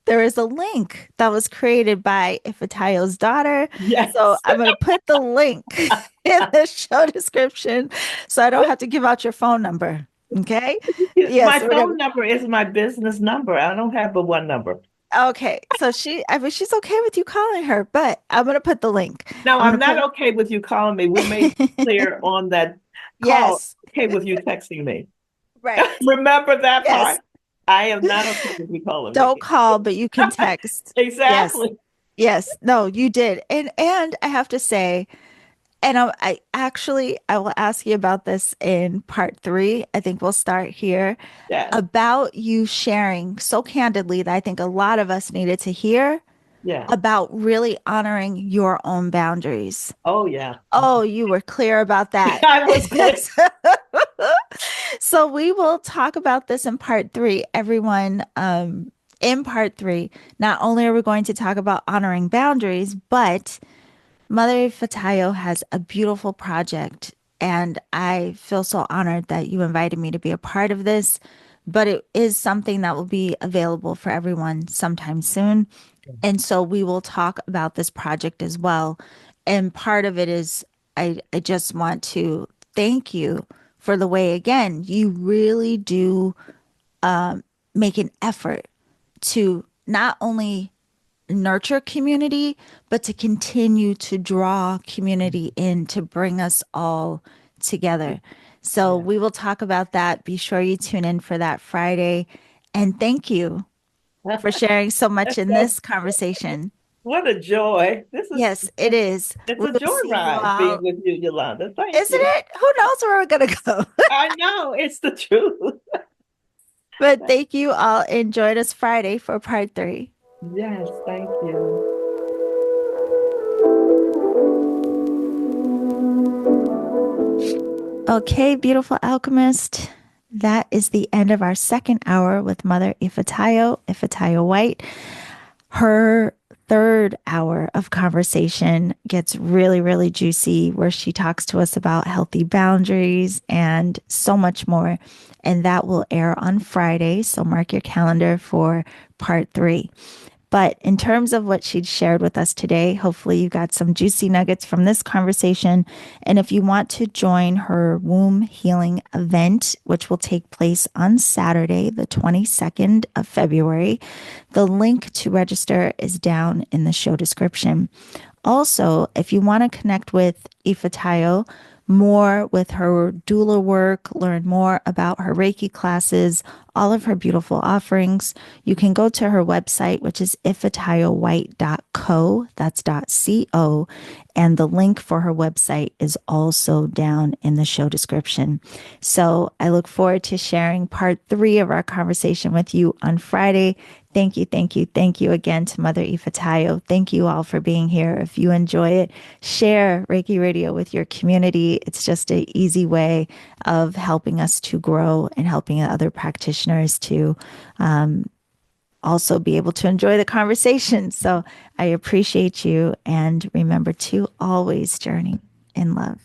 there is a link that was created by Ifetayo's daughter. So yes. I'm going to put the link in the show description so I don't have to give out your phone number. Okay. My Yes, we're gonna. phone number is my business number. I don't have but one number. Okay, so I mean, she's okay with you calling her, but I'm gonna put the link. No, I'm I'm gonna not put, okay with you calling me. We made clear on that call. yes, Okay with you texting me. right, Remember that yes. part? I am not okay with you calling Don't me. call, but you can text. Yes, Exactly. yes. No, you did, and I have to say, and I actually I will ask you about this in part three. I think we'll start here Yes. about you sharing so candidly that I think a lot of us needed to hear Yeah. about really honoring your own boundaries. Oh yeah. Oh, you were clear about that. I was clear. So we will talk about this in part three, everyone. In part three, not only are we going to talk about honoring boundaries, but Mother Fatayo has a beautiful project, and I feel so honored that you invited me to be a part of this. But it is something that will be available for everyone sometime soon. And so we will talk about this project as well. And part of it is I just want to thank you for the way, again, you really do make an effort to not only nurture community, but to continue to draw community in to bring us all together. So Yeah. we will talk about that. Be sure you tune in for that Friday. And thank you for sharing so much in So this conversation. What a joy. Yes, it is. It's We a will see you joyride being all. with you, Yolanda. Thank Isn't you. it? Who knows where we're going to go? I know it's the truth. But thank you all. Enjoyed us Friday for part three. Yes, thank you. Okay, beautiful alchemist. That is the end of our second hour with Mother Ifetayo White. Her third hour of conversation gets really, really juicy, where she talks to us about healthy boundaries and so much more. And that will air on Friday. So mark your calendar for part three. But in terms of what she'd shared with us today, hopefully you got some juicy nuggets from this conversation. And if you want to join her womb healing event, which will take place on Saturday, the 22nd of February, the link to register is down in the show description. Also, if you want to connect with Ifetayo more with her doula work, learn more about her Reiki classes, all of her beautiful offerings, you can go to her website, which is ifetayowhite.co. That's .co. And the link for her website is also down in the show description. So I look forward to sharing part three of our conversation with you on Friday. Thank you, thank you, thank you again to Mother Ifetayo. Thank you all for being here. If you enjoy it, share Reiki Radio with your community. It's just an easy way of helping us to grow and helping other practitioners to also be able to enjoy the conversation. So I appreciate you, and remember to always journey in love.